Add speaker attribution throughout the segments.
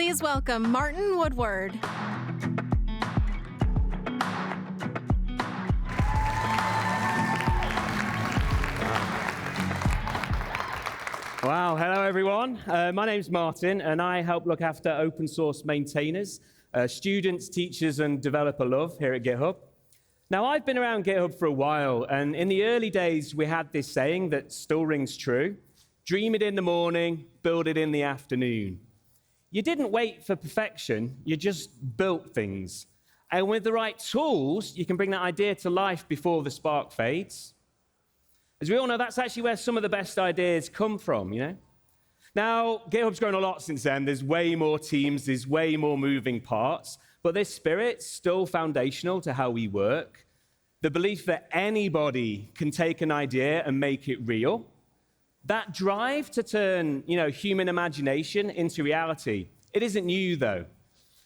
Speaker 1: Please welcome Martin Woodward.
Speaker 2: Wow, hello everyone. My name's Martin and I help look after open source maintainers, students, teachers and developer love here at GitHub. Now I've been around GitHub for a while and in the early days we had this saying that still rings true: dream it in the morning, build it in the afternoon. You didn't wait for perfection, you just built things. And with the right tools, you can bring that idea to life before the spark fades. As we all know, that's actually where some of the best ideas come from, you know? Now, GitHub's grown a lot since then. There's way more teams, there's way more moving parts, but this spirit's still foundational to how we work. The belief that anybody can take an idea and make it real. That drive to turn, human imagination into reality. It isn't new, though.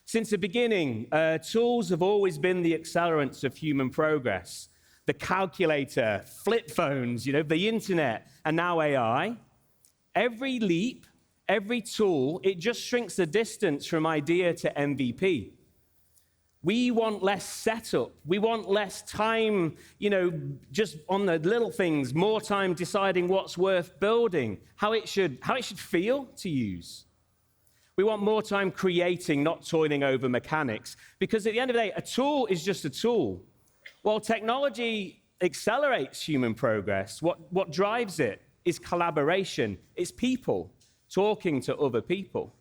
Speaker 2: Since the beginning, tools have always been the accelerants of human progress. The calculator, flip phones, the internet, and now AI. Every leap, every tool, it just shrinks the distance from idea to MVP. We want less setup. We want less time, just on the little things, more time deciding what's worth building, how it should feel to use. We want more time creating, not toiling over mechanics. Because at the end of the day, a tool is just a tool. While technology accelerates human progress, what drives it is collaboration. It's people talking to other people.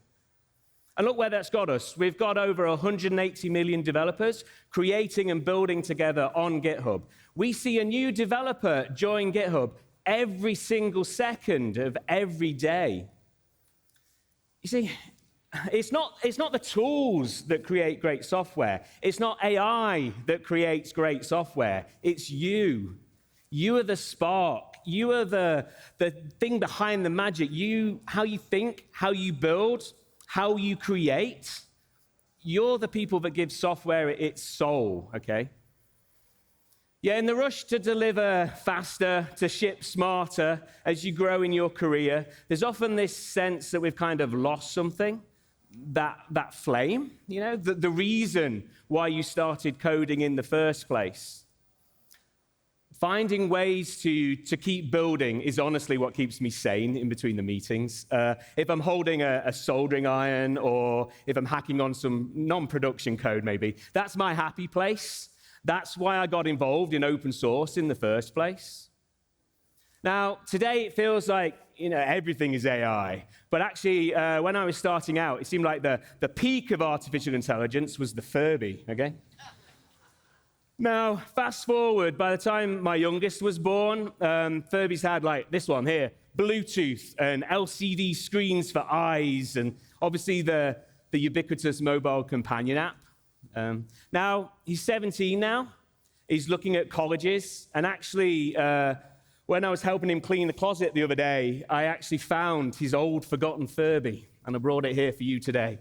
Speaker 2: And look where that's got us. We've got over 180 million developers creating and building together on GitHub. We see a new developer join GitHub every single second of every day. You see, it's not the tools that create great software. It's not AI that creates great software. It's you. You are the spark. You are the thing behind the magic. How you think, how you build, how you create. You're the people that give software its soul, okay? Yeah, in the rush to deliver faster, to ship smarter as you grow in your career, there's often this sense that we've kind of lost something. That flame, the reason why you started coding in the first place. Finding ways to keep building is honestly what keeps me sane in between the meetings. If I'm holding a soldering iron or if I'm hacking on some non-production code maybe, that's my happy place. That's why I got involved in open source in the first place. Now, today it feels like, everything is AI. But actually, when I was starting out, it seemed like the peak of artificial intelligence was the Furby, okay? Now, fast forward, by the time my youngest was born, Furby's had like this one here, Bluetooth and LCD screens for eyes, and obviously the ubiquitous mobile companion app. Now, he's 17 now. He's looking at colleges, and actually, when I was helping him clean the closet the other day, I actually found his old forgotten Furby, and I brought it here for you today.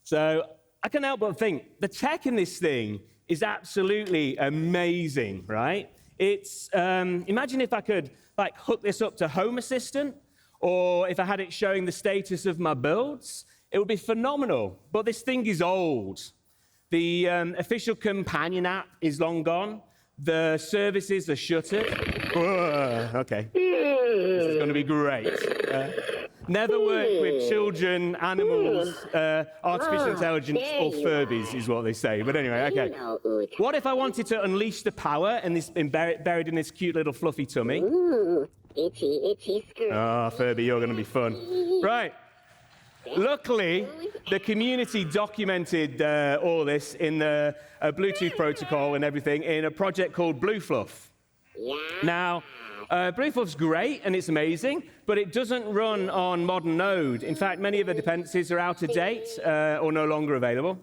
Speaker 2: So I can't help but think, the tech in this thing is absolutely amazing, right? It's, imagine if I could hook this up to Home Assistant, or if I had it showing the status of my builds, it would be phenomenal. But this thing is old. The official companion app is long gone. The services are shuttered. Okay. This is going to be great. Never work with children, animals, artificial intelligence, or Furbies, is what they say. But anyway, okay. What if I wanted to unleash the power and this buried in this cute little fluffy tummy?
Speaker 3: Itchy skirt.
Speaker 2: Ah, Furby, you're going to be fun. Right. Luckily, the community documented all this in the Bluetooth protocol and everything in a project called PyFluff.
Speaker 3: Yeah.
Speaker 2: Now, PyFluff's great and it's amazing, but it doesn't run on modern Node. In fact, many of the dependencies are out of date or no longer available.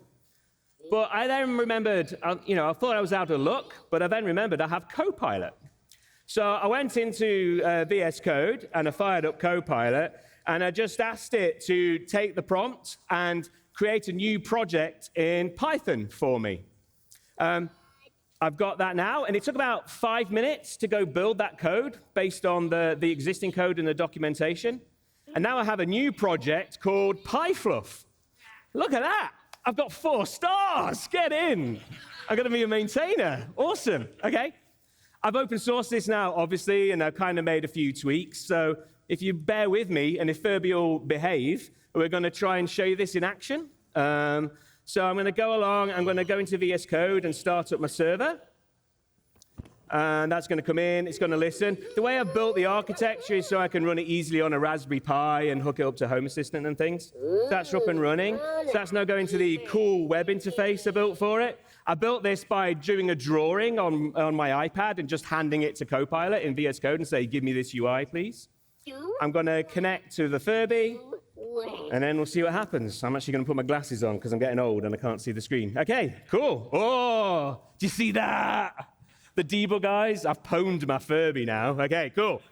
Speaker 2: But I then remembered, I thought I was out of luck, but I then remembered I have Copilot. So I went into VS Code and I fired up Copilot, and I just asked it to take the prompt and create a new project in Python for me. I've got that now, and it took about 5 minutes to go build that code based on the existing code in the documentation. And now I have a new project called PyFluff. Look at that. I've got 4 stars. Get in. I'm going to be a maintainer. Awesome. Okay. I've open sourced this now, obviously, and I've kind of made a few tweaks. So if you bear with me, and if Furby will behave, we're going to try and show you this in action. So I'm going to go along. I'm going to go into VS Code and start up my server. And that's going to come in. It's going to listen. The way I've built the architecture is so I can run it easily on a Raspberry Pi and hook it up to Home Assistant and things. So that's up and running. So that's now going to the cool web interface I built for it. I built this by doing a drawing on my iPad and just handing it to Copilot in VS Code and say, give me this UI, please. I'm going to connect to the Furby, and then we'll see what happens. I'm actually going to put my glasses on because I'm getting old and I can't see the screen. OK, cool. Oh, do you see that? The debug guys, I've pwned my Furby now. OK, cool.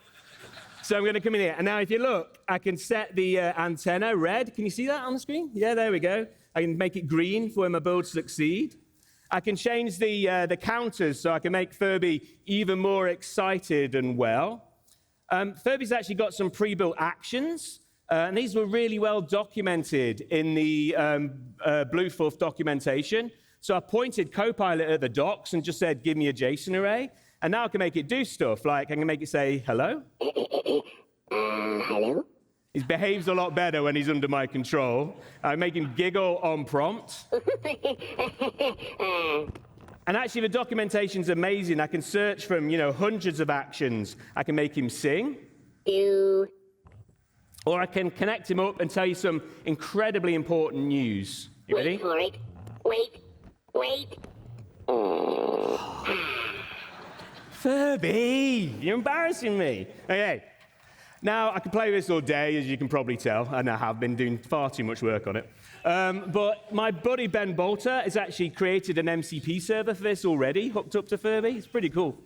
Speaker 2: So I'm going to come in here. And now if you look, I can set the antenna red. Can you see that on the screen? Yeah, there we go. I can make it green for when my builds succeed. I can change the counters so I can make Furby even more excited and well. Furby's actually got some pre-built actions, and these were really well documented in the Bluefluff documentation. So I pointed Copilot at the docs and just said, give me a JSON array. And now I can make it do stuff, like I can make it say, hello.
Speaker 3: Hello?
Speaker 2: He behaves a lot better when he's under my control. I make him giggle on prompt. And actually, the documentation's amazing. I can search from, hundreds of actions. I can make him sing.
Speaker 3: Ew.
Speaker 2: Or I can connect him up and tell you some incredibly important news. You ready?
Speaker 3: Wait for it. Wait.
Speaker 2: Furby, you're embarrassing me. Okay. Now, I can play this all day, as you can probably tell, and I have been doing far too much work on it. But my buddy Ben Bolter has actually created an MCP server for this already, hooked up to Furby. It's pretty cool.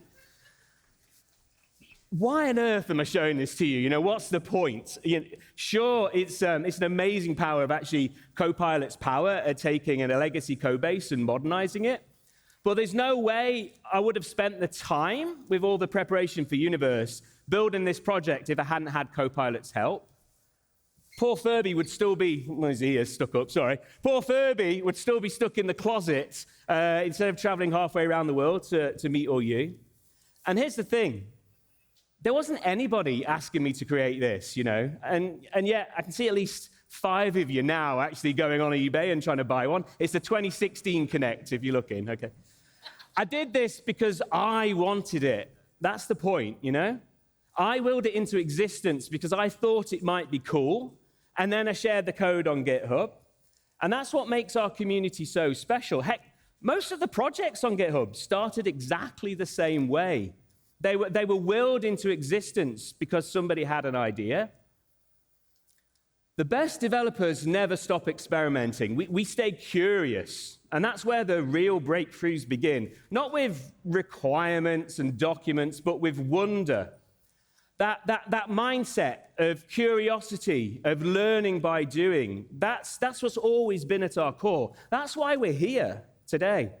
Speaker 2: Why on earth am I showing this to you? What's the point? Sure, it's an amazing power of actually Copilot's power at taking a legacy code base and modernizing it. But there's no way I would have spent the time with all the preparation for Universe building this project if I hadn't had Copilot's help. Poor Furby would still be, his ears stuck up, sorry. Poor Furby would still be stuck in the closet instead of traveling halfway around the world to meet all you. And here's the thing. There wasn't anybody asking me to create this, and yet I can see at least 5 of you now actually going on eBay and trying to buy one. It's the 2016 Connect, if you're looking, okay. I did this because I wanted it. That's the point, I willed it into existence because I thought it might be cool, and then I shared the code on GitHub. And that's what makes our community so special. Heck, most of the projects on GitHub started exactly the same way. They were willed into existence because somebody had an idea. The best developers never stop experimenting. We stay curious, and that's where the real breakthroughs begin. Not with requirements and documents, but with wonder. That mindset of curiosity, of learning by doing, that's what's always been at our core. That's why we're here today.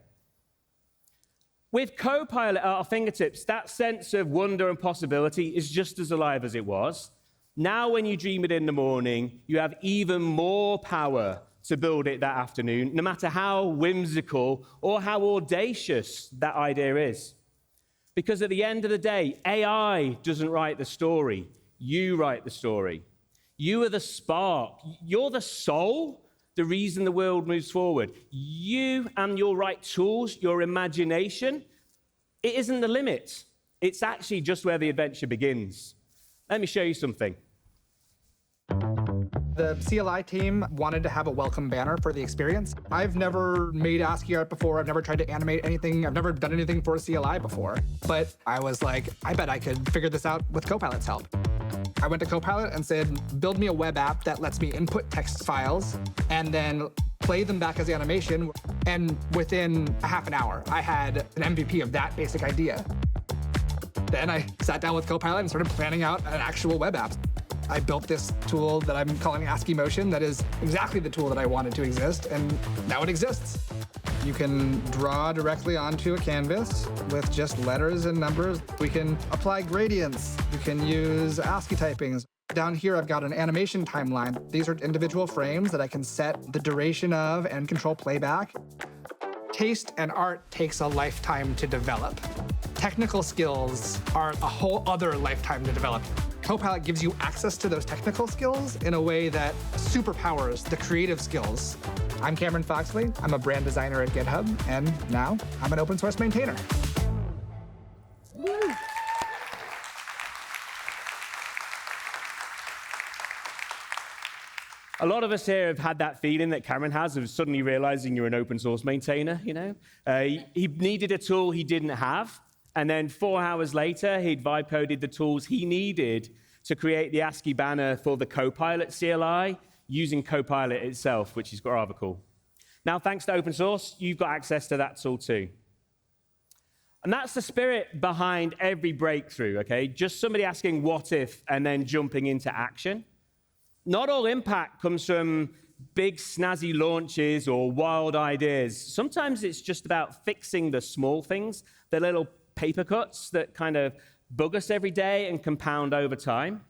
Speaker 2: With Copilot at our fingertips, that sense of wonder and possibility is just as alive as it was. Now when you dream it in the morning, you have even more power to build it that afternoon, no matter how whimsical or how audacious that idea is. Because at the end of the day, AI doesn't write the story. You write the story. You are the spark. You're the soul, the reason the world moves forward. You and your right tools, your imagination, it isn't the limit. It's actually just where the adventure begins. Let me show you something.
Speaker 4: The CLI team wanted to have a welcome banner for the experience. I've never made ASCII art before. I've never tried to animate anything. I've never done anything for a CLI before. But I was like, I bet I could figure this out with Copilot's help. I went to Copilot and said, build me a web app that lets me input text files and then play them back as animation. And within a half an hour, I had an MVP of that basic idea. Then I sat down with Copilot and started planning out an actual web app. I built this tool that I'm calling ASCII Motion that is exactly the tool that I wanted to exist, and now it exists. You can draw directly onto a canvas with just letters and numbers. We can apply gradients. You can use ASCII typings. Down here, I've got an animation timeline. These are individual frames that I can set the duration of and control playback. Taste and art takes a lifetime to develop. Technical skills are a whole other lifetime to develop. Copilot gives you access to those technical skills in a way that superpowers the creative skills. I'm Cameron Foxley. I'm a brand designer at GitHub, and now I'm an open source maintainer.
Speaker 1: Woo.
Speaker 2: A lot of us here have had that feeling that Cameron has of suddenly realizing you're an open source maintainer, you know? He needed a tool he didn't have, and then 4 hours later, he'd vibe coded the tools he needed to create the Ascii banner for the Copilot CLI using Copilot itself, which is rather cool. Now, thanks to open source, you've got access to that tool too. And that's the spirit behind every breakthrough, okay? Just somebody asking what if and then jumping into action. Not all impact comes from big snazzy launches or wild ideas. Sometimes it's just about fixing the small things, the little paper cuts that kind of bug us every day and compound over time.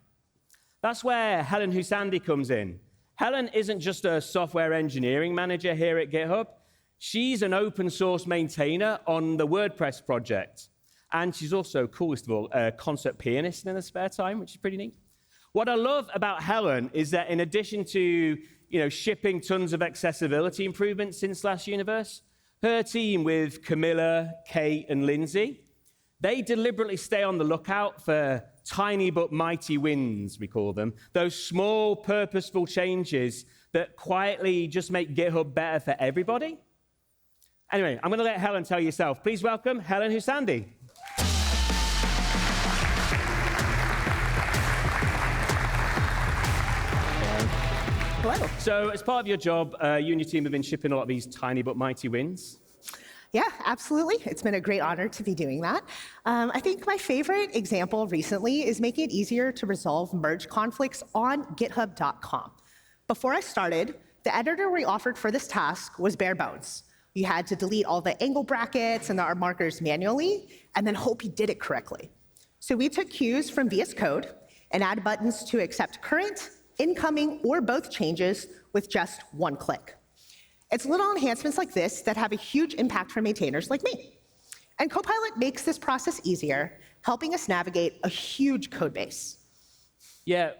Speaker 2: That's where Helen Hou-Sandi comes in. Helen isn't just a software engineering manager here at GitHub. She's an open source maintainer on the WordPress project. And she's also, coolest of all, a concert pianist in her spare time, which is pretty neat. What I love about Helen is that in addition to shipping tons of accessibility improvements since last Universe, her team with Camilla, Kate, and Lindsay, they deliberately stay on the lookout for tiny but mighty wins, we call them, those small, purposeful changes that quietly just make GitHub better for everybody. Anyway, I'm going to let Helen tell you herself. Please welcome Helen Hou-Sandi.
Speaker 5: Hello.
Speaker 2: So as part of your job, you and your team have been shipping a lot of these tiny but mighty wins.
Speaker 5: Yeah, absolutely. It's been a great honor to be doing that. I think my favorite example recently is making it easier to resolve merge conflicts on github.com. Before I started, the editor we offered for this task was bare bones. You had to delete all the angle brackets and the markers manually, and then hope you did it correctly. So we took cues from VS Code and added buttons to accept current, incoming, or both changes with just one click. It's little enhancements like this that have a huge impact for maintainers like me. And Copilot makes this process easier, helping us navigate a huge code base.
Speaker 2: Yeah,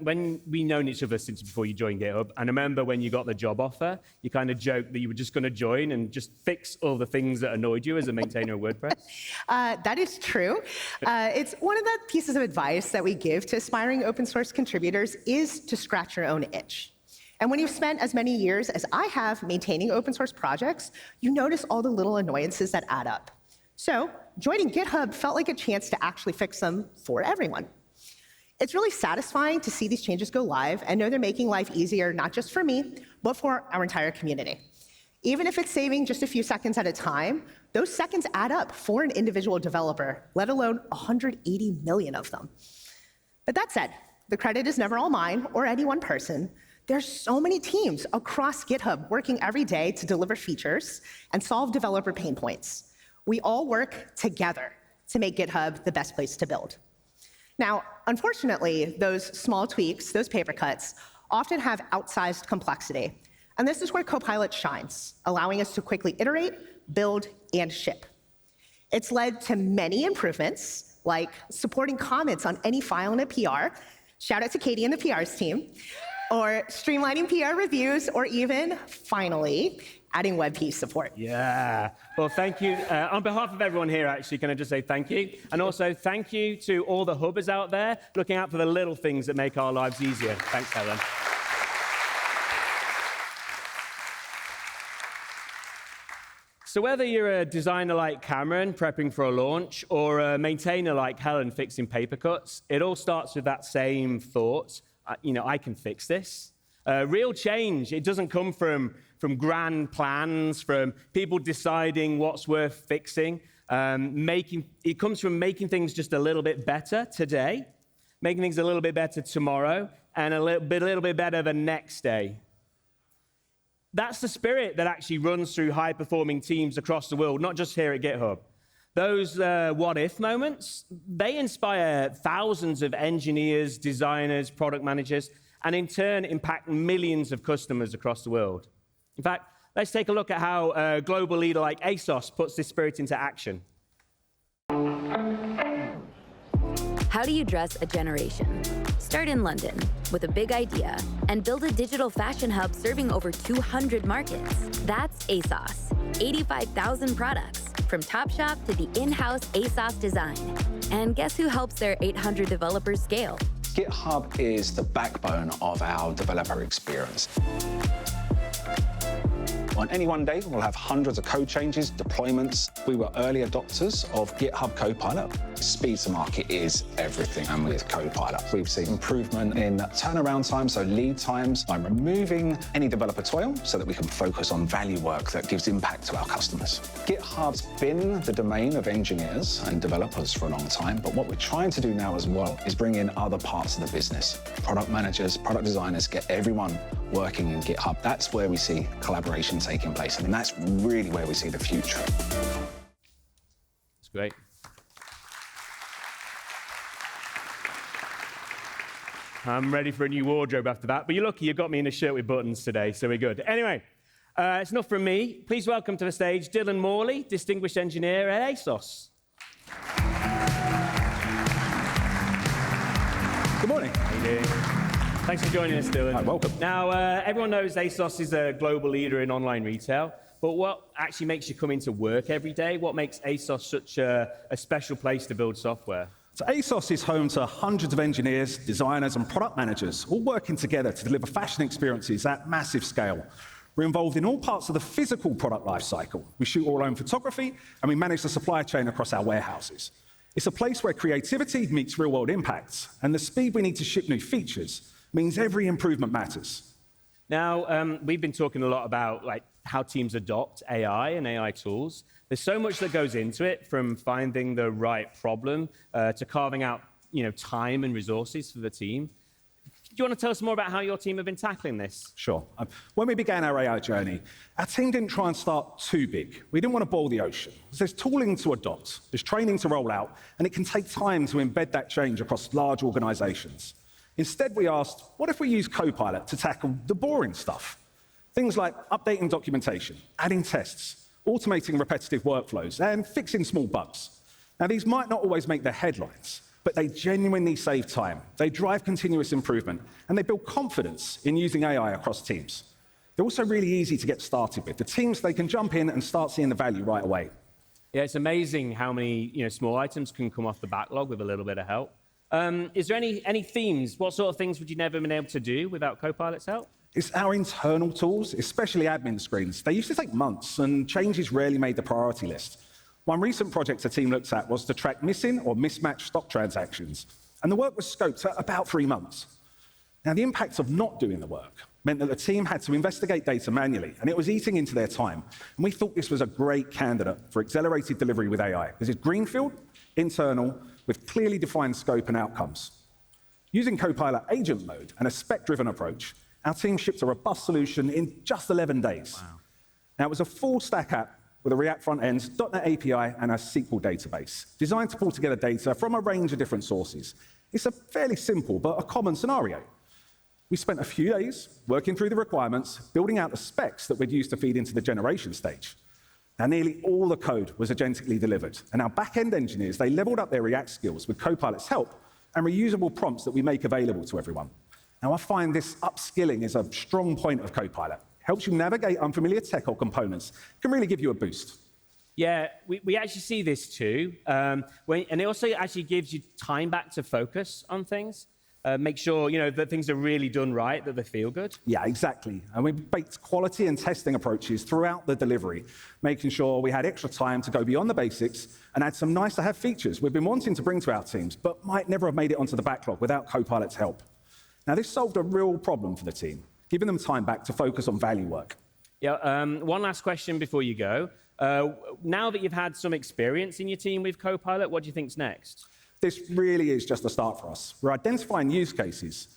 Speaker 2: when we've known each other since before you joined GitHub, and I remember when you got the job offer, you kind of joked that you were just going to join and just fix all the things that annoyed you as a maintainer of WordPress.
Speaker 5: That is true. It's one of the pieces of advice that we give to aspiring open source contributors is to scratch your own itch. And when you've spent as many years as I have maintaining open source projects, you notice all the little annoyances that add up. So joining GitHub felt like a chance to actually fix them for everyone. It's really satisfying to see these changes go live and know they're making life easier, not just for me, but for our entire community. Even if it's saving just a few seconds at a time, those seconds add up for an individual developer, let alone 180 million of them. But that said, the credit is never all mine or any one person. There's so many teams across GitHub working every day to deliver features and solve developer pain points. We all work together to make GitHub the best place to build. Now, unfortunately, those small tweaks, those paper cuts, often have outsized complexity. And this is where Copilot shines, allowing us to quickly iterate, build, and ship. It's led to many improvements, like supporting comments on any file in a PR, shout out to Katie and the PR's team, or streamlining PR reviews, or even, finally, adding WebP support.
Speaker 2: Yeah. Well, thank you. On behalf of everyone here, actually, can I just say thank you? And also thank you to all the hubbers out there looking out for the little things that make our lives easier. Thanks, Helen. So whether you're a designer like Cameron prepping for a launch or a maintainer like Helen fixing paper cuts, it all starts with that same thought. I can fix this. Real change, it doesn't come from grand plans, from people deciding what's worth fixing. It comes from making things just a little bit better today, making things a little bit better tomorrow, and a little bit better the next day. That's the spirit that actually runs through high-performing teams across the world, not just here at GitHub. Those what-if moments, they inspire thousands of engineers, designers, product managers, and in turn impact millions of customers across the world. In fact, let's take a look at how a global leader like Asos puts this spirit into action.
Speaker 6: How do you dress a generation? Start in London with a big idea and build a digital fashion hub serving over 200 markets. That's Asos. 85,000 products, from Topshop to the in-house Asos design. And guess who helps their 800 developers scale?
Speaker 7: GitHub is the backbone of our developer experience. On any one day, we'll have hundreds of code changes, deployments. We were early adopters of GitHub Copilot. Speed to market is everything, and with Copilot, we've seen improvement in turnaround time, so lead times, by removing any developer toil so that we can focus on value work that gives impact to our customers. GitHub's been the domain of engineers and developers for a long time, but what we're trying to do now as well is bring in other parts of the business. Product managers, product designers, get everyone working in GitHub. That's where we see collaboration taking place, and that's really where we see the future.
Speaker 2: That's great. I'm ready for a new wardrobe after that, but you're lucky you got me in a shirt with buttons today, so we're good. Anyway, it's enough from me. Please welcome to the stage Dylan Morley, Distinguished Engineer at Asos.
Speaker 8: Good morning.
Speaker 2: How you doing? Thanks for joining us, Dylan.
Speaker 8: Hi, welcome.
Speaker 2: Now, everyone knows Asos is a global leader in online retail, but what actually makes you come into work every day? What makes Asos such a special place to build software?
Speaker 8: So Asos is home to hundreds of engineers, designers, and product managers, all working together to deliver fashion experiences at massive scale. We're involved in all parts of the physical product lifecycle. We shoot all our own photography, and we manage the supply chain across our warehouses. It's a place where creativity meets real-world impacts, and the speed we need to ship new features means every improvement matters.
Speaker 2: Now, we've been talking a lot about how teams adopt AI and AI tools. There's so much that goes into it, from finding the right problem to carving out time and resources for the team. Do you want to tell us more about how your team have been tackling this?
Speaker 8: Sure. When we began our AI journey, our team didn't try and start too big. We didn't want to boil the ocean. There's tooling to adopt, there's training to roll out, and it can take time to embed that change across large organizations. Instead, we asked, what if we use Copilot to tackle the boring stuff? Things like updating documentation, adding tests, automating repetitive workflows, and fixing small bugs. Now, these might not always make the headlines, but they genuinely save time. They drive continuous improvement, and they build confidence in using AI across teams. They're also really easy to get started with. The teams, they can jump in and start seeing the value right away.
Speaker 2: Yeah, it's amazing how many small items can come off the backlog with a little bit of help. Is there any themes? What sort of things would you never been able to do without Copilot's help?
Speaker 8: It's our internal tools, especially admin screens. They used to take months, and changes rarely made the priority list. One recent project the team looked at was to track missing or mismatched stock transactions, and the work was scoped at about 3 months. Now, the impact of not doing the work meant that the team had to investigate data manually, and it was eating into their time. And we thought this was a great candidate for accelerated delivery with AI. This is greenfield, internal, with clearly defined scope and outcomes. Using Copilot agent mode and a spec-driven approach, our team shipped a robust solution in just 11 days. Wow. Now, it was a full-stack app with a React front end, .NET API, and a SQL database, designed to pull together data from a range of different sources. It's a fairly simple but a common scenario. We spent a few days working through the requirements, building out the specs that we'd use to feed into the generation stage. Now, nearly all the code was agentically delivered, and our back-end engineers, they leveled up their React skills with Copilot's help and reusable prompts that we make available to everyone. Now, I find this upskilling is a strong point of Copilot. Helps you navigate unfamiliar tech or components, can really give you a boost.
Speaker 2: Yeah, we actually see this too. And it also actually gives you time back to focus on things. Make sure that things are really done right, that they feel good.
Speaker 8: Yeah, exactly. And we baked quality and testing approaches throughout the delivery, making sure we had extra time to go beyond the basics and add some nice-to-have features we've been wanting to bring to our teams, but might never have made it onto the backlog without Copilot's help. Now, this solved a real problem for the team, giving them time back to focus on value work.
Speaker 2: Yeah, one last question before you go. Now that you've had some experience in your team with Copilot, what do you think's next?
Speaker 8: This really is just a start for us. We're identifying use cases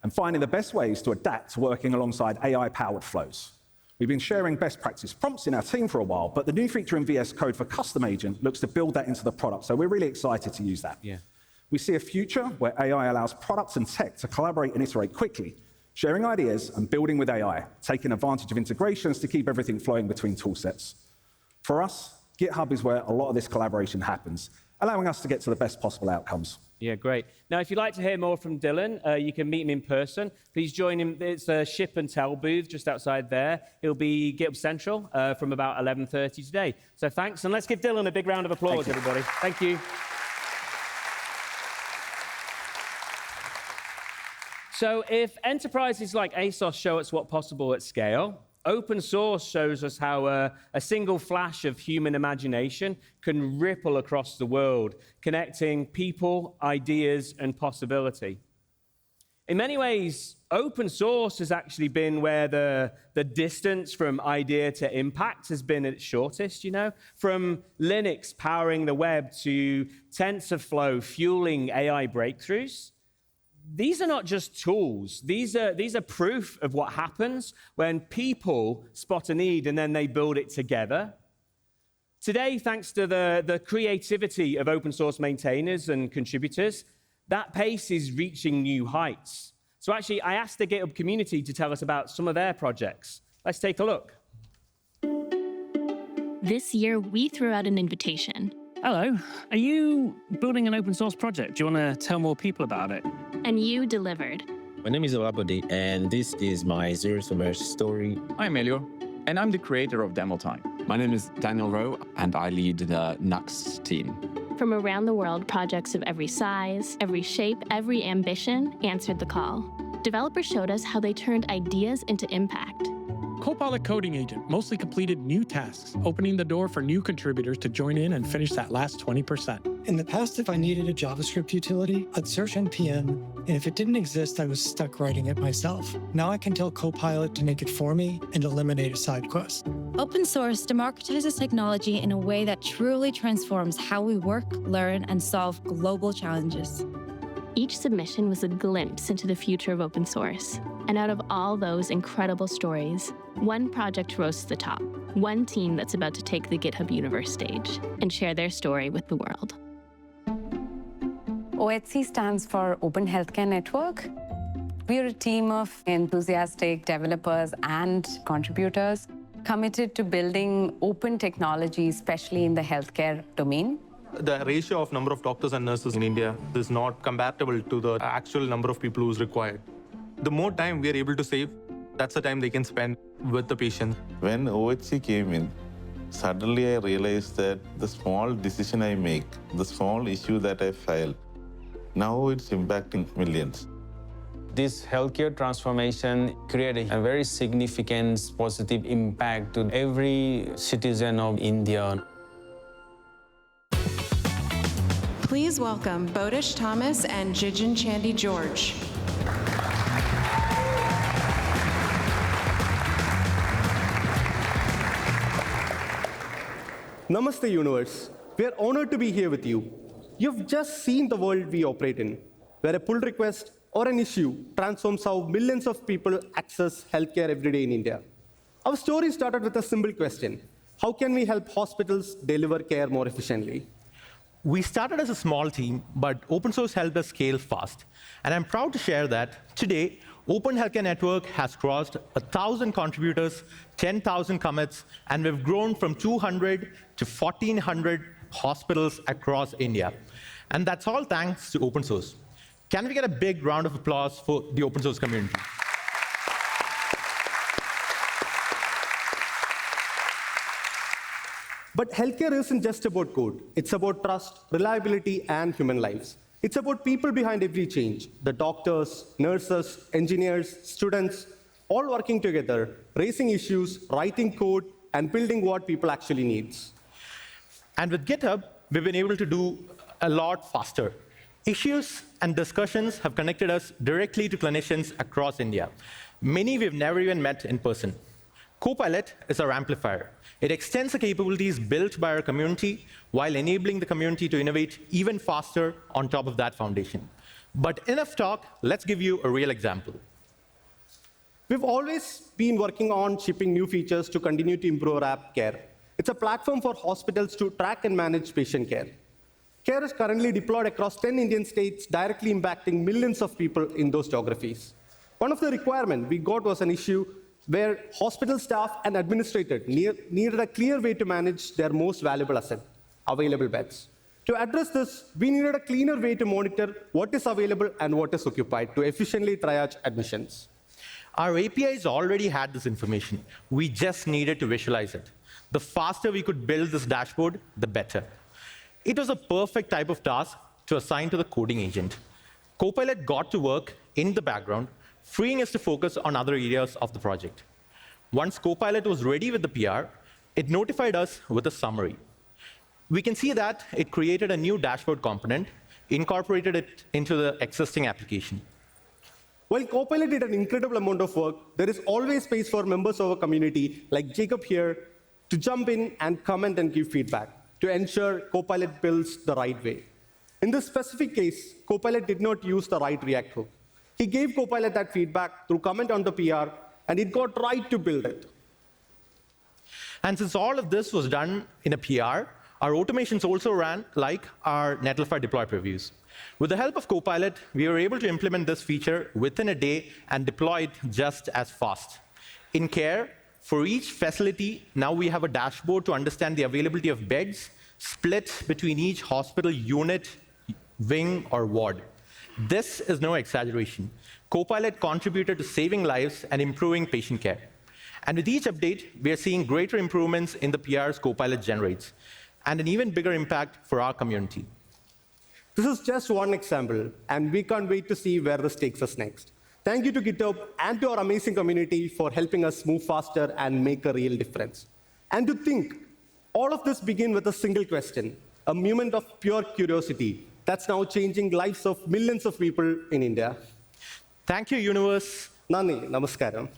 Speaker 8: and finding the best ways to adapt to working alongside AI-powered flows. We've been sharing best practice prompts in our team for a while, but the new feature in VS Code for Custom Agent looks to build that into the product, so we're really excited to use that.
Speaker 2: Yeah.
Speaker 8: We see a future where AI allows products and tech to collaborate and iterate quickly, sharing ideas and building with AI, taking advantage of integrations to keep everything flowing between toolsets. For us, GitHub is where a lot of this collaboration happens, allowing us to get to the best possible outcomes.
Speaker 2: Yeah, great. Now, if you'd like to hear more from Dylan, you can meet him in person. Please join him. It's a ship and tell booth just outside there. He'll be GitHub Central from about 11:30 today. So thanks, and let's give Dylan a big round of applause, everybody. Thank you. So if enterprises like Asos show us what's possible at scale, open source shows us how a single flash of human imagination can ripple across the world, connecting people, ideas, and possibility. In many ways, open source has actually been where the distance from idea to impact has been at its shortest, you know? From Linux powering the web to TensorFlow fueling AI breakthroughs. These are not just tools. These are proof of what happens when people spot a need and then they build it together. Today, thanks to the creativity of open source maintainers and contributors, that pace is reaching new heights. So actually, I asked the GitHub community to tell us about some of their projects. Let's take a look.
Speaker 9: This year, we threw out an invitation.
Speaker 10: Hello, are you building an open source project? Do you want to tell more people about it?
Speaker 9: And you delivered.
Speaker 11: My name is Bodhish, and this is my Zero to Merge story.
Speaker 12: I'm Elio, and I'm the creator of Demo Time.
Speaker 13: My name is Daniel Rowe, and I lead the NWHacks team.
Speaker 9: From around the world, projects of every size, every shape, every ambition answered the call. Developers showed us how they turned ideas into impact.
Speaker 14: Copilot Coding Agent mostly completed new tasks, opening the door for new contributors to join in and finish that last 20%.
Speaker 15: In the past, if I needed a JavaScript utility, I'd search NPM, and if it didn't exist, I was stuck writing it myself. Now I can tell Copilot to make it for me and eliminate a side quest.
Speaker 16: Open source democratizes technology in a way that truly transforms how we work, learn, and solve global challenges.
Speaker 9: Each submission was a glimpse into the future of open source. And out of all those incredible stories, one project rose to the top, one team that's about to take the GitHub Universe stage and share their story with the world.
Speaker 17: OHC stands for Open Healthcare Network. We are a team of enthusiastic developers and contributors committed to building open technology, especially in the healthcare domain.
Speaker 18: The ratio of number of doctors and nurses in India is not comparable to the actual number of people who's required. The more time we are able to save, that's the time they can spend with the patient.
Speaker 19: When OHC came in, suddenly I realized that the small decision I make, the small issue that I file, now it's impacting millions.
Speaker 20: This healthcare transformation created a very significant positive impact to every citizen of India.
Speaker 1: Please welcome Bodhish Thomas and Jijin Chandy George.
Speaker 21: Namaste, universe. We are honored to be here with you. You've just seen the world we operate in, where a pull request or an issue transforms how millions of people access healthcare every day in India. Our story started with a simple question: how can we help hospitals deliver care more efficiently?
Speaker 18: We started as a small team, but open source helped us scale fast. And I'm proud to share that today, Open Healthcare Network has crossed 1,000 contributors, 10,000 commits, and we've grown from 200 to 1,400 hospitals across India. And that's all thanks to open source. Can we get a big round of applause for the open source community?
Speaker 21: But healthcare isn't just about code. It's about trust, reliability, and human lives. It's about people behind every change: the doctors, nurses, engineers, students, all working together, raising issues, writing code, and building what people actually need.
Speaker 18: And with GitHub, we've been able to do a lot faster. Issues and discussions have connected us directly to clinicians across India. Many we've never even met in person. Copilot is our amplifier. It extends the capabilities built by our community while enabling the community to innovate even faster on top of that foundation. But enough talk, let's give you a real example.
Speaker 21: We've always been working on shipping new features to continue to improve our app, Care. It's a platform for hospitals to track and manage patient care. Care is currently deployed across 10 Indian states, directly impacting millions of people in those geographies. One of the requirements we got was an issue where hospital staff and administrators needed a clear way to manage their most valuable asset, available beds. To address this, we needed a cleaner way to monitor what is available and what is occupied to efficiently triage admissions.
Speaker 18: Our APIs already had this information. We just needed to visualize it. The faster we could build this dashboard, the better. It was a perfect type of task to assign to the coding agent. Copilot got to work in the background, freeing us to focus on other areas of the project. Once Copilot was ready with the PR, it notified us with a summary. We can see that it created a new dashboard component, incorporated it into the existing application.
Speaker 21: While Copilot did an incredible amount of work, there is always space for members of our community, like Jacob here, to jump in and comment and give feedback to ensure Copilot builds the right way. In this specific case, Copilot did not use the right React hook. He gave Copilot that feedback through comment on the PR, and it got right to build it.
Speaker 18: And since all of this was done in a PR, our automations also ran like our Netlify deploy previews. With the help of Copilot, we were able to implement this feature within a day and deploy it just as fast. In Care, for each facility, now we have a dashboard to understand the availability of beds split between each hospital unit, wing, or ward. This is no exaggeration. Copilot contributed to saving lives and improving patient care. And with each update, we are seeing greater improvements in the PRs Copilot generates, and an even bigger impact for our community.
Speaker 21: This is just one example, and we can't wait to see where this takes us next. Thank you to GitHub and to our amazing community for helping us move faster and make a real difference. And to think, all of this began with a single question, a moment of pure curiosity that's now changing lives of millions of people in India.
Speaker 18: Thank you, universe.
Speaker 21: Nani, namaskaram.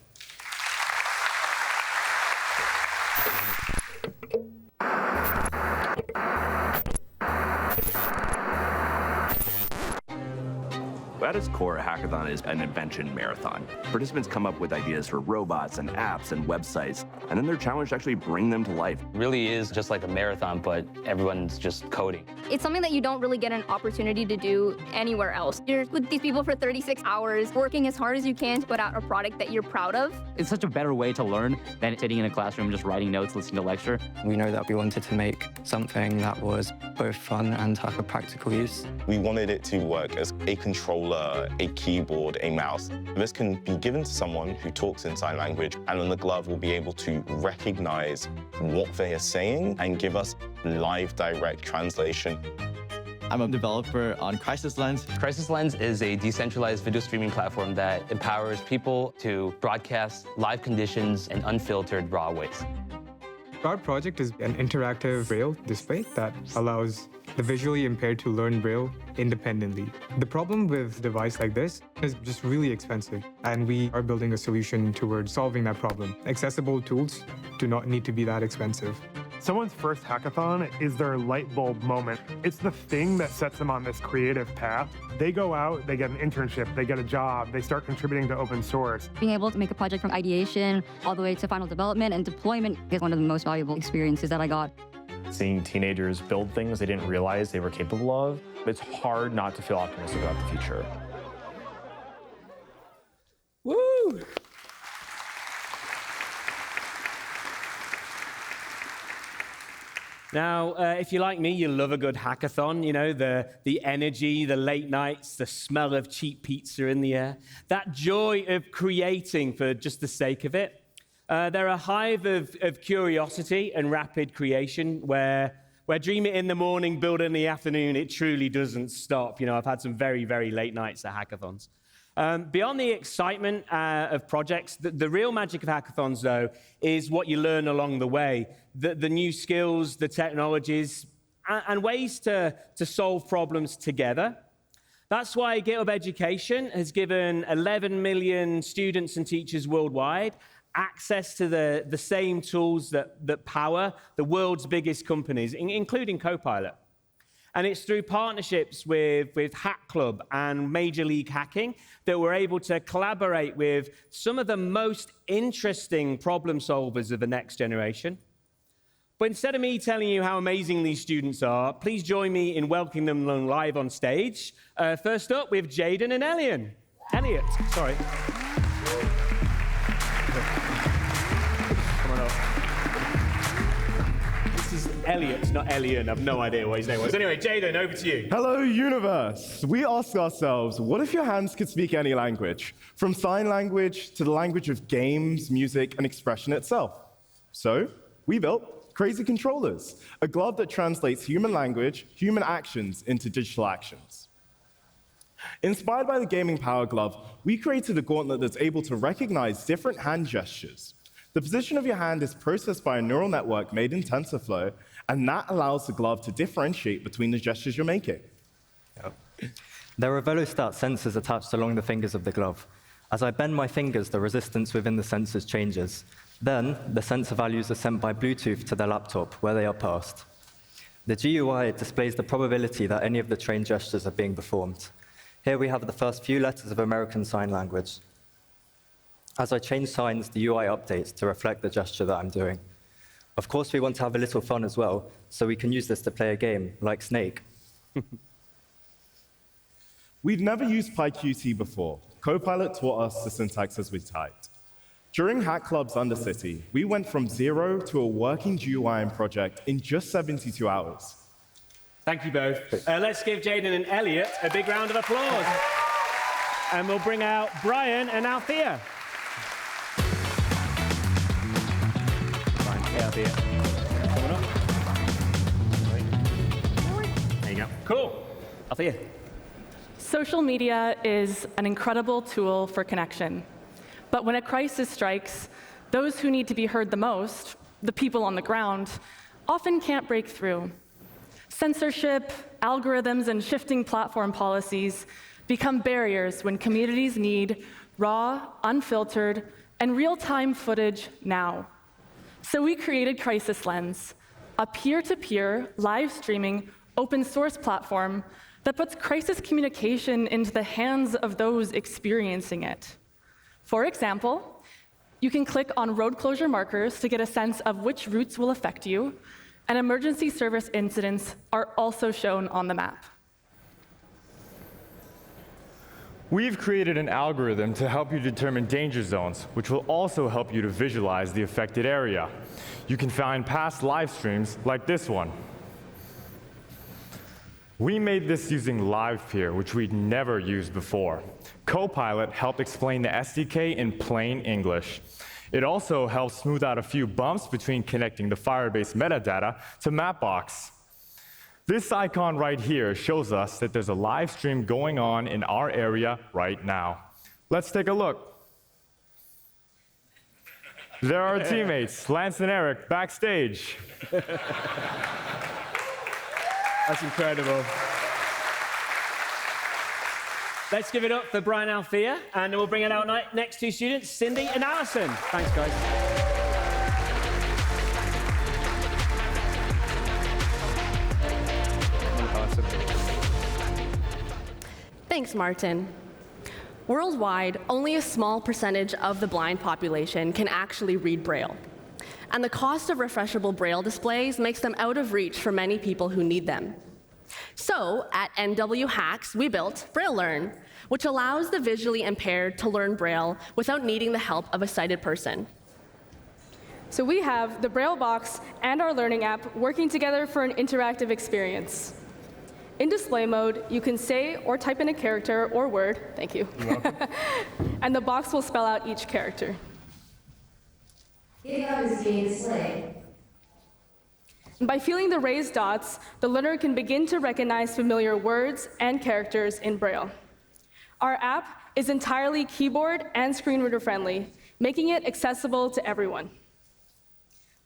Speaker 3: At its core, a hackathon is an invention marathon. Participants come up with ideas for robots and apps and websites, and then they're challenged to actually bring them to life.
Speaker 22: It really is just like a marathon, but everyone's just coding.
Speaker 23: It's something that you don't really get an opportunity to do anywhere else. You're with these people for 36 hours, working as hard as you can to put out a product that you're proud of.
Speaker 24: It's such a better way to learn than sitting in a classroom just writing notes, listening to lecture.
Speaker 25: We know that we wanted to make something that was both fun and have a practical use.
Speaker 26: We wanted it to work as a controller, a keyboard, a mouse. This can be given to someone who talks in sign language, and then the glove will be able to recognize what they are saying and give us live direct translation.
Speaker 24: I'm a developer on CrisisLens.
Speaker 22: CrisisLens is a decentralized video streaming platform that empowers people to broadcast live conditions in unfiltered, raw ways.
Speaker 27: Our project is an interactive Braille display that allows the visually impaired to learn Braille independently. The problem with a device like this is just really expensive, and we are building a solution towards solving that problem. Accessible tools do not need to be that expensive.
Speaker 28: Someone's first hackathon is their light bulb moment. It's the thing that sets them on this creative path. They go out, they get an internship, they get a job, they start contributing to open source.
Speaker 29: Being able to make a project from ideation all the way to final development and deployment is one of the most valuable experiences that I got.
Speaker 30: Seeing teenagers build things they didn't realize they were capable of, it's hard not to feel optimistic about the future.
Speaker 2: Woo! Now, if you're like me, you love a good hackathon, you know, the energy, the late nights, the smell of cheap pizza in the air, that joy of creating for just the sake of it. They're a hive of curiosity and rapid creation where dream it in the morning, build it in the afternoon, it truly doesn't stop. You know, I've had some very, very late nights at hackathons. Beyond the excitement of projects, the real magic of hackathons, though, is what you learn along the way. The new skills, the technologies, and ways to solve problems together. That's why GitHub Education has given 11 million students and teachers worldwide access to the same tools that power the world's biggest companies, including Copilot. And it's through partnerships with Hack Club and Major League Hacking that we're able to collaborate with some of the most interesting problem solvers of the next generation. But instead of me telling you how amazing these students are, please join me in welcoming them live on stage. First up, we have Jaden and Elliot, sorry. Come on up. This is Elliot, not Elian. I've no idea what his name was. Anyway, Jaden, over to you.
Speaker 4: Hello, universe. We ask ourselves, what if your hands could speak any language? From sign language to the language of games, music, and expression itself. So, we built Crazy Controllers, a glove that translates human language, human actions into digital actions. Inspired by the gaming power glove, we created a gauntlet that's able to recognize different hand gestures. The position of your hand is processed by a neural network made in TensorFlow, and that allows the glove to differentiate between the gestures you're making.
Speaker 25: There are velostat sensors attached along the fingers of the glove. As I bend my fingers, the resistance within the sensors changes. Then, the sensor values are sent by Bluetooth to the laptop, where they are passed. The GUI displays the probability that any of the trained gestures are being performed. Here we have the first few letters of American Sign Language. As I change signs, the UI updates to reflect the gesture that I'm doing. Of course, we want to have a little fun as well, so we can use this to play a game, like Snake.
Speaker 4: We've never used PyQt before. Copilot taught us the syntax as we typed. During Hack Club's Undercity, we went from 0 to a working GUI project in just 72 hours.
Speaker 2: Thank you both. Let's give Jaden and Elliot a big round of applause. And we'll bring out Brian and Alethea. Alethea. Coming up. There you go. Cool. Alethea.
Speaker 5: Social media is an incredible tool for connection. But when a crisis strikes, those who need to be heard the most, the people on the ground, often can't break through. Censorship, algorithms, and shifting platform policies become barriers when communities need raw, unfiltered, and real-time footage now. So we created CrisisLens, a peer-to-peer, live-streaming, open-source platform that puts crisis communication into the hands of those experiencing it. For example, you can click on road closure markers to get a sense of which routes will affect you, and emergency service incidents are also shown on the map.
Speaker 30: We've created an algorithm to help you determine danger zones, which will also help you to visualize the affected area. You can find past live streams like this one. We made this using LivePeer, which we'd never used before. Copilot helped explain the SDK in plain English. It also helps smooth out a few bumps between connecting the Firebase metadata to Mapbox. This icon right here shows us that there's a live stream going on in our area right now. Let's take a look. There are our teammates, Lance and Eric, backstage.
Speaker 2: That's incredible. Let's give it up for Brian and Alethea, and we'll bring it out next two students, Cindy and Alison. Thanks, guys.
Speaker 6: Thanks, Martin. Worldwide, only a small percentage of the blind population can actually read Braille. And the cost of refreshable Braille displays makes them out of reach for many people who need them. So, at NWHacks, we built Braillearn, which allows the visually impaired to learn Braille without needing the help of a sighted person.
Speaker 5: So we have the Braille box and our learning app working together for an interactive experience. In display mode, you can say or type in a character or word, thank you, and the box will spell out each character.
Speaker 7: GitHub is being displayed.
Speaker 5: By feeling the raised dots, the learner can begin to recognize familiar words and characters in Braille. Our app is entirely keyboard and screen reader friendly, making it accessible to everyone.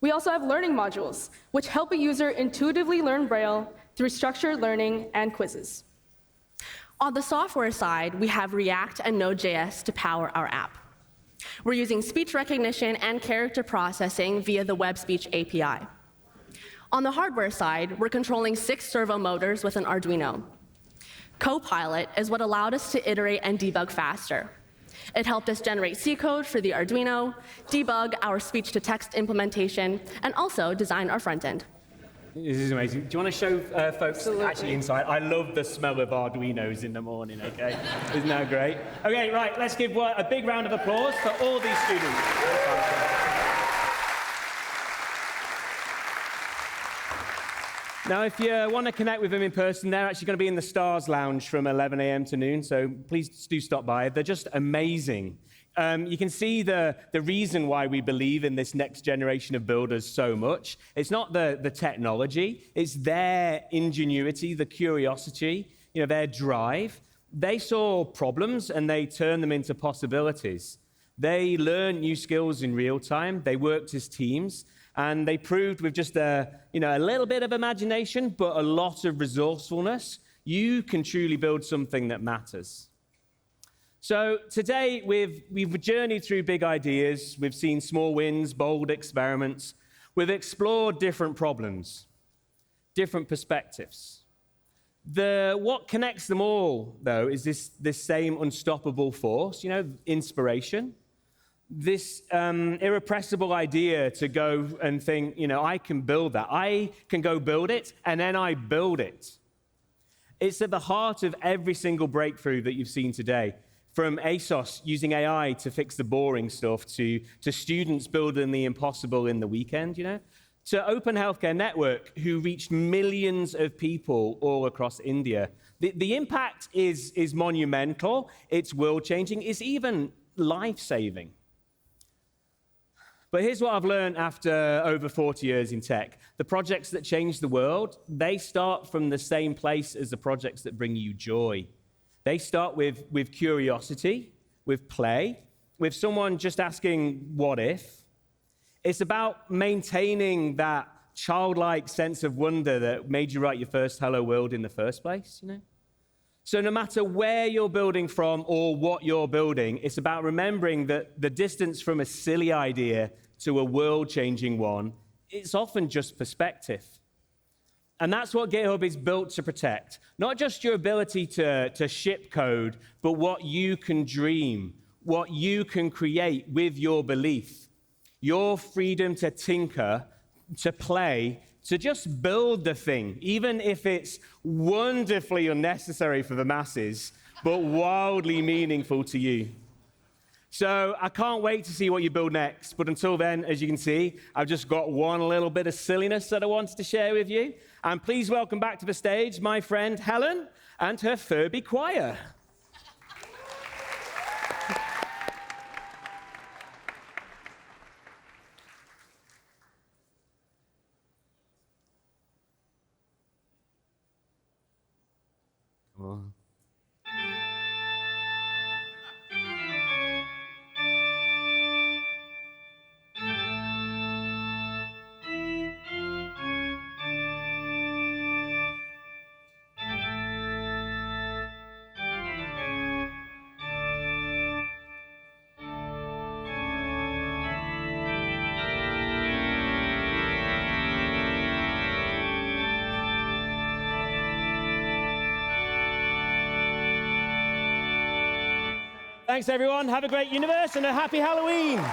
Speaker 5: We also have learning modules, which help a user intuitively learn Braille through structured learning and quizzes.
Speaker 6: On the software side, we have React and Node.js to power our app. We're using speech recognition and character processing via the Web Speech API. On the hardware side, we're controlling 6 servo motors with an Arduino. Copilot is what allowed us to iterate and debug faster. It helped us generate C code for the Arduino, debug our speech-to-text implementation, and also design our front end.
Speaker 2: This is amazing. Do you want to show folks actually inside? I love the smell of Arduinos in the morning, okay? Isn't that great? Okay, right, let's give a big round of applause for all these students. Now, if you want to connect with them in person, they're actually going to be in the Stars Lounge from 11 a.m. to noon, so please do stop by. They're just amazing. You can see the reason why we believe in this next generation of builders so much. It's not the technology, it's their ingenuity, the curiosity, their drive. They saw problems and they turned them into possibilities. They learned new skills in real time, they worked as teams, and they proved with just a little bit of imagination, but a lot of resourcefulness, you can truly build something that matters. So today, we've journeyed through big ideas, we've seen small wins, bold experiments, we've explored different problems, different perspectives. What connects them all, though, is this same unstoppable force, inspiration. This irrepressible idea to go and think, I can build that. I can go build it, and then I build it. It's at the heart of every single breakthrough that you've seen today, from Asos using AI to fix the boring stuff, to students building the impossible in the weekend, to Open Healthcare Network, who reached millions of people all across India. The impact is monumental, it's world-changing, it's even life-saving. But here's what I've learned after over 40 years in tech. The projects that change the world, they start from the same place as the projects that bring you joy. They start with curiosity, with play, with someone just asking, what if? It's about maintaining that childlike sense of wonder that made you write your first Hello World in the first place, So no matter where you're building from or what you're building, it's about remembering that the distance from a silly idea to a world-changing one, it's often just perspective. And that's what GitHub is built to protect. Not just your ability to ship code, but what you can dream, what you can create with your belief. Your freedom to tinker, to play, to just build the thing, even if it's wonderfully unnecessary for the masses, but wildly meaningful to you. So I can't wait to see what you build next. But until then, as you can see, I've just got one little bit of silliness that I wanted to share with you. And please welcome back to the stage my friend Helen and her Furby choir. Come on. Thanks, everyone. Have a great universe and a happy Halloween.